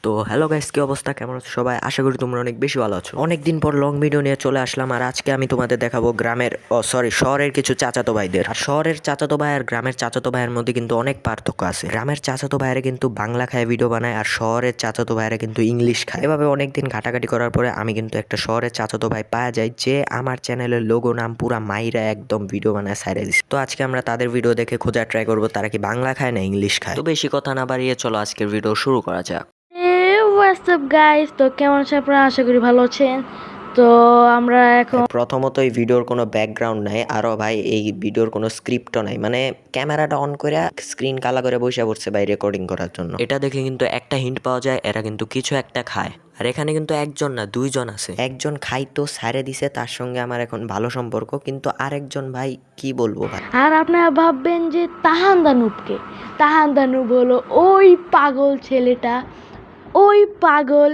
তো hello guys, কি অবস্থা, কেমন আছো সবাই? আশা করি তোমরা অনেক বেশি ভালো আছো। অনেকদিন পর লং ভিডিও নিয়ে চলে আসলাম, আর আজকে আমি তোমাদের দেখাবো গ্রামের শহরের কিছু চাচাতো ভাইদের। আর শহরের চাচাতো ভাই আর গ্রামের চাচাতো ভাইয়ের মধ্যে কিন্তু অনেক পার্থক্য আছে। গ্রামের চাচাতো ভাইয়েরা কিন্তু বাংলা খায় ভিডিও বানায়, আর শহরের চাচাতো ভাইয়েরা কিন্তু ইংলিশ খায়। এভাবে অনেকদিন ঘাটাঘাটি করার পরে আমি কিন্তু একটা শহরের চাচাতো ভাই পাওয়া যায়, যে আমার চ্যানেলের লোগো নাম পুরা মাইরা একদম ভিডিও বানায় সাইরে দিচ্ছে। তো আজকে আমরা তাদের ভিডিও দেখে খোঁজার ট্রাই করবো তারা কি বাংলা খায় না ইংলিশ খায়। তো বেশি কথা না বাড়িয়ে চলো আজকের ভিডিও শুরু করা যাক। হোয়াটসঅ্যাপ গাইস, তো কেমন আছেন আপনারা? আশা করি ভালো আছেন। তো আমরা এখন প্রথমত এই ভিডিওর কোনো ব্যাকগ্রাউন্ড নাই, আরো ভাই এই ভিডিওর কোনো স্ক্রিপ্টও নাই, মানে ক্যামেরাটা অন করে স্ক্রিন কালা করে বসে পড়ছে ভাই রেকর্ডিং করার জন্য। এটা দেখে কিন্তু একটা হিন্ট পাওয়া যায়, এরা কিন্তু কিছু একটা খায়। আর এখানে কিন্তু একজন না, দুইজন আছে। একজন খাইতো সারে দিছে, তার সঙ্গে আমার এখন ভালো সম্পর্ক, কিন্তু আরেকজন ভাই কি বলবো ভাই। আর আপনারা ভাববেন যে তাহান দানুব হলো ওই পাগল ছেলেটা, ওই পাগল,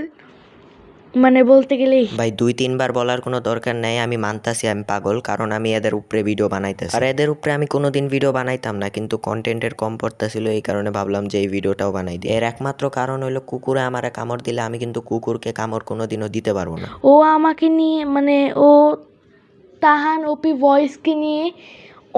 মানে বলতে গেলে ভাই 2-3 বার বলার কোনো দরকার নাই, আমি মানতাছি আমি পাগল, কারণ আমি এদের উপরে ভিডিও বানাইতেছি। আর এদের উপরে আমি কোনোদিন ভিডিও বানাইতাম না, কিন্তু কন্টেন্টের কম পড়তেছিল, এই কারণে ভাবলাম যে এই ভিডিওটাও বানাই দিই। এর একমাত্র কারণ হলো কুকুরে আমারে কামড় দিলে আমি কিন্তু কুকুরকে কামড় কোনোদিনও দিতে পারবো না। ও আমাকে নিয়ে, মানে ও তাহান ওপি ভয়েসকে নিয়ে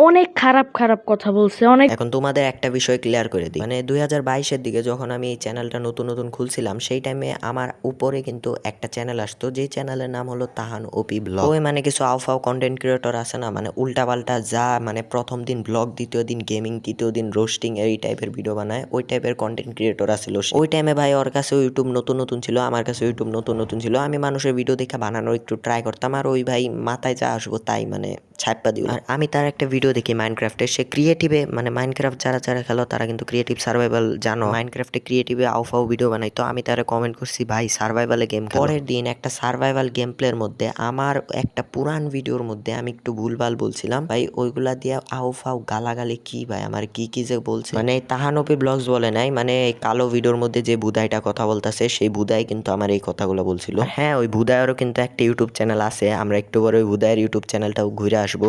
অনেক খারাপ খারাপ কথা বলছে। অনেক এখন তোমাদের একটা বিষয় ক্লিয়ার করে দিই, মানে 2022-এর দিকে যখন আমি এই চ্যানেলটা নতুন নতুন খুলছিলাম, সেই টাইমে আমার উপরে কিন্তু একটা চ্যানেল আসতো, যে চ্যানেলের নাম হলো তাহান ওপি ব্লগ। ওই মানে কিছু আউফাও কন্টেন্ট ক্রিয়েটর আছে না, মানে উল্টাপাল্টা যা, মানে প্রথম দিন ব্লগ, দ্বিতীয় দিন গেমিং, তৃতীয় দিন রোস্টিং, এই টাইপের ভিডিও বানায়, ওই টাইপের কন্টেন্ট ক্রিয়েটর আসছিল। ওই টাইমে ভাই ওর কাছে ইউটিউব নতুন নতুন ছিল, আমার কাছে ইউটিউব নতুন নতুন ছিল, আমি মানুষের ভিডিও দেখে বানানোর একটু ট্রাই করতাম, আর ওই ভাই মাথায় যা আসবো তাই মানে ছাপ্পা দিও। আর আমি তার একটা ভিডিও দেখি মাইনক্রাফটে, সে ক্রিয়েটিভে, মানে মাইনক্রাফট যারা যারা খেলো তারা কিন্তু ক্রিয়েটিভ সার্ভাইভাল জানো, মাইনক্রাফটে ক্রিয়েটিভে আউফাউ ভিডিও বানাই। তো আমি তারা কমেন্ট করছি ভাই সার্ভাইভালে গেম খেলো। পরের দিন একটা সার্ভাইভাল গেম প্লের মধ্যে আমার একটা পুরান ভিডিওর মধ্যে আমি একটু ভুলভাল বলছিলাম ভাই, ওইগুলা দিয়ে আউফাউ গালাগালি কি ভাই, আমার কি কি যে বলছে, মানে তাহানপি ব্লগস বলে নাই, মানে এই কালো ভিডিওর মধ্যে যে বুদাইটা কথা বলতেছে সেই বুদাই কিন্তু আমার এই কথাগুলো বলছিল। আর হ্যাঁ, ওই বুদায়েরও কিন্তু একটা ইউটিউব চ্যানেল আছে, আমরা একটু পরে ওই বুদায়ের ইউটিউব চ্যানেলটাও ঘুরে আসবো।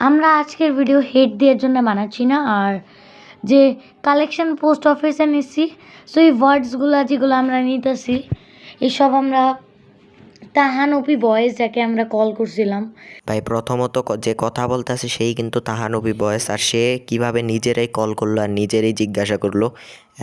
আমরা আজকের ভিডিও হেড দেওয়ার জন্য বানাচ্ছি না, আর যে কালেকশন পোস্ট অফিসে নিচ্ছি, সো এই ওয়ার্ডসগুলো যেগুলো আমরা নিতেছি, এসব আমরা তাহানপি বয়েজ, যাকে আমরা কল করছিলাম। ভাই প্রথমত যে কথা বলতেছে সেই কিন্তু তাহানবী বয়স, আর সে কিভাবে নিজেরাই কল করলো আর নিজেরই জিজ্ঞাসা করলো,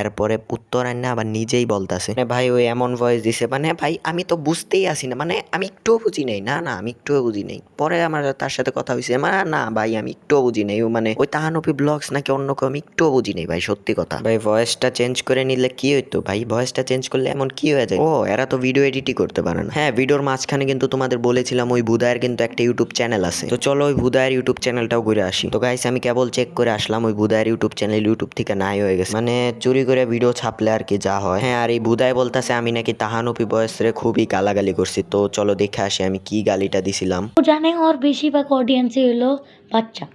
এরপরে উত্তর আন না আবার নিজেই বলতাছে, মানে ভাই ওই এমন ভয়েস দিছে, মানে ভাই আমি তো বুঝতেই আসি না, মানে আমি একটুও বুঝি নাই, না না আমি একটুও বুঝি নাই। পরে আমার তার সাথে কথা হয়েছে, মানে না ভাই আমি একটুও বুঝি নাই, ও মানে ওই তাহানপি ব্লগস নাকি অন্য কেউ, আমি একটুও বুঝি নাই ভাই, সত্যি কথা। ভাই ভয়েসটা চেঞ্জ করে নিলে কি হইতো ভাই, ভয়েসটা চেঞ্জ করলে এমন কি হয়ে যায়? ও এরা তো ভিডিও এডিটই করতে পারে না। হ্যাঁ, ভিডিওর মাঝখানে কিন্তু তোমাদের বলেছিলাম ওই বুদায়ের কিন্তু একটা ইউটিউব চ্যানেল আছে, তো চলো ওই বুদায়ের ইউটিউব চ্যানেলটাও ঘুরে আসি। তো গাইস আমি কেবল চেক করে আসলাম, ওই বুদায়ের ইউটিউব চ্যানেল ইউটিউব থেকে নাই হয়ে গেছে, মানে চুরি করে ভিডিও ছাপলে আর কি যা হয়। হ্যাঁ, আর এই বুদায় বলতেছে আমি নাকি তাহানপি বয়সরে খুবই গালাগালি করছি, তো চলো দেখে আসি আমি কি গালিটা দিছিলাম। ও জানে ওর বেশিরভাগ অডিয়েন্সই হলো বাচ্চা,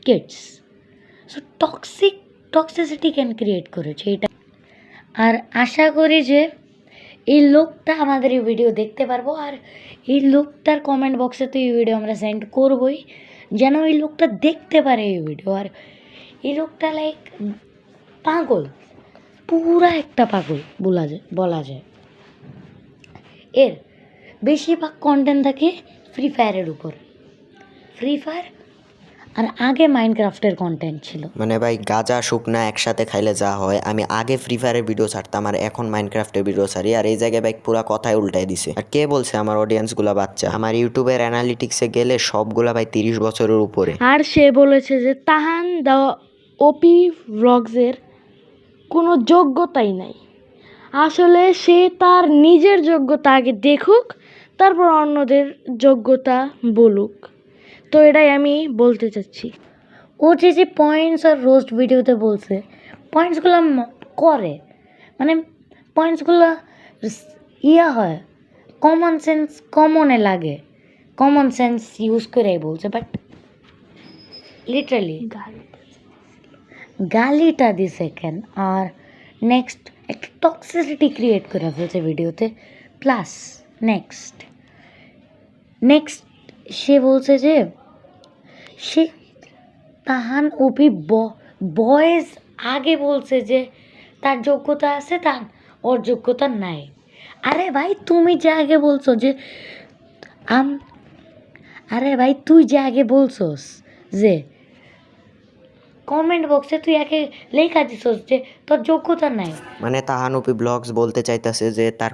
kids. So toxicity can create করেছে এটা। আর আশা করি যে এই লোকটা আমাদের এই ভিডিও দেখতে পারবো, আর এই লোকটার কমেন্ট বক্সে তো এই ভিডিও আমরা সেন্ড করবই, যেন এই লোকটা দেখতে পারে এই ভিডিও। আর এই লোকটা লাইক পাগল, পুরা একটা পাগল বলা যায়। এর বেশিরভাগ কন্টেন্ট থাকে ফ্রি ফায়ারের উপর, ফ্রি ফায়ার, আর আগে মাইনক্রাফটের কন্টেন্ট ছিল। মানে ভাই গাঁজা শুকনা একসাথে খাইলে যা হয়, আমি আগে ফ্রি ফায়ারের ভিডিও ছাড়তাম আর এখন মাইনক্রাফটের ভিডিও ছাড়ি, আর এই জায়গায় ভাই পুরা কথাই উল্টাই দিছে। আর কে বলছে আমার অডিয়েন্স গুলা বাচ্চা? আমার ইউটিউবের অ্যানালিটিক্সে গেলে সবগুলা ভাই 30 বছরের উপরে। আর সে বলেছে যে তাহান দা ওপি ভ্লগসের কোনো যোগ্যতাই নাই। আসলে সে তার নিজের যোগ্যতা আগে দেখুক, তারপর অন্যদের যোগ্যতা বলুক। তো এটাই আমি বলতে চাচ্ছি। ও যে পয়েন্টস আর রোস্ট ভিডিওতে বলছে, পয়েন্টসগুলো করে, মানে পয়েন্টসগুলো হয়, কমন সেন্স কমনে লাগে, কমন সেন্স ইউজ করেই বলছে, বাট লিটারালি গালিটা দিছে কেন? আর নেক্সট একটা টক্সিসিটি ক্রিয়েট করে ফেলছে ভিডিওতে। প্লাস নেক্সট সে বলছে যে সে তাহান ওপি বয়েজ আগে বলছে যে তার যোগ্যতা আছে, তার ওর যোগ্যতা নাই। আরে ভাই তুমি যে আগে বলছো যে আরে ভাই তুই যে আগে বলছস যে কমেন্ট বক্সে তুই একে লেখা দিছস যে তোর যোগ্যতা নাই। মানে তাহানুপি ব্লগস বলতে চাইতেছে যে তার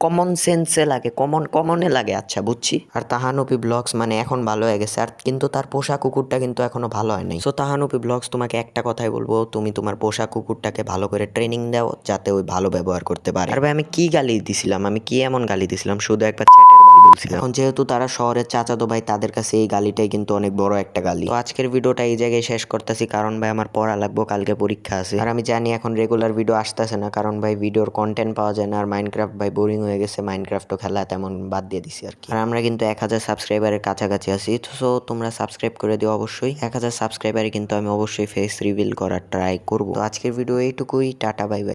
কমন সেন্সে লাগে, কমনে লাগে। আচ্ছা বুঝছি। আর তাহানুপি ব্লগস মানে এখন ভালো হয়ে গেছে, আর কিন্তু তার পোষা কুকুরটা কিন্তু এখনো ভালো হয় নাই। সো তাহানুপি ব্লগস তোমাকে একটা কথাই বলবো, তুমি তোমার পোষা কুকুরটাকে ভালো করে ট্রেনিং দাও যাতে ওই ভালো ব্যবহার করতে পারে। আর ভাই আমি কি গালি দিছিলাম, আমি কি এমন গালি দিছিলাম, শুধু একবার চ্যাটের বাল বলছিলাম। এখন যেহেতু তারা শহরের চাচাতো ভাই, তাদের কাছে এই গালিটাই কিন্তু অনেক বড় একটা গালি। তো আজকের ভিডিওটা এই জায়গায় শেষ করতেছি, কারণ ভাই আমার পড়া লাগবে, কালকে পরীক্ষা আছে। আর আমি জানি এখন রেগুলার ভিডিও আসতেছে না, কারণ ভাই ভিডিওর কন্টেন্ট পাওয়া যায় না। আর মাইনক্রাফট ভাই বোরিং হয়ে গেছে, মাইনক্রাফটও খেলা তেমন বাদ দিয়ে দিছি আর কি। আর আমরা কিন্তু 1000 সাবস্ক্রাইবারের কাছাকাছি আছি, তো তোমরা সাবস্ক্রাইব করে দিও অবশ্যই। 1000 সাবস্ক্রাইবারে কিন্তু আমি অবশ্যই ফেস রিভিল করার ট্রাই করবো। তো আজকের ভিডিও এইটুকুই, টাটা বাই বাই।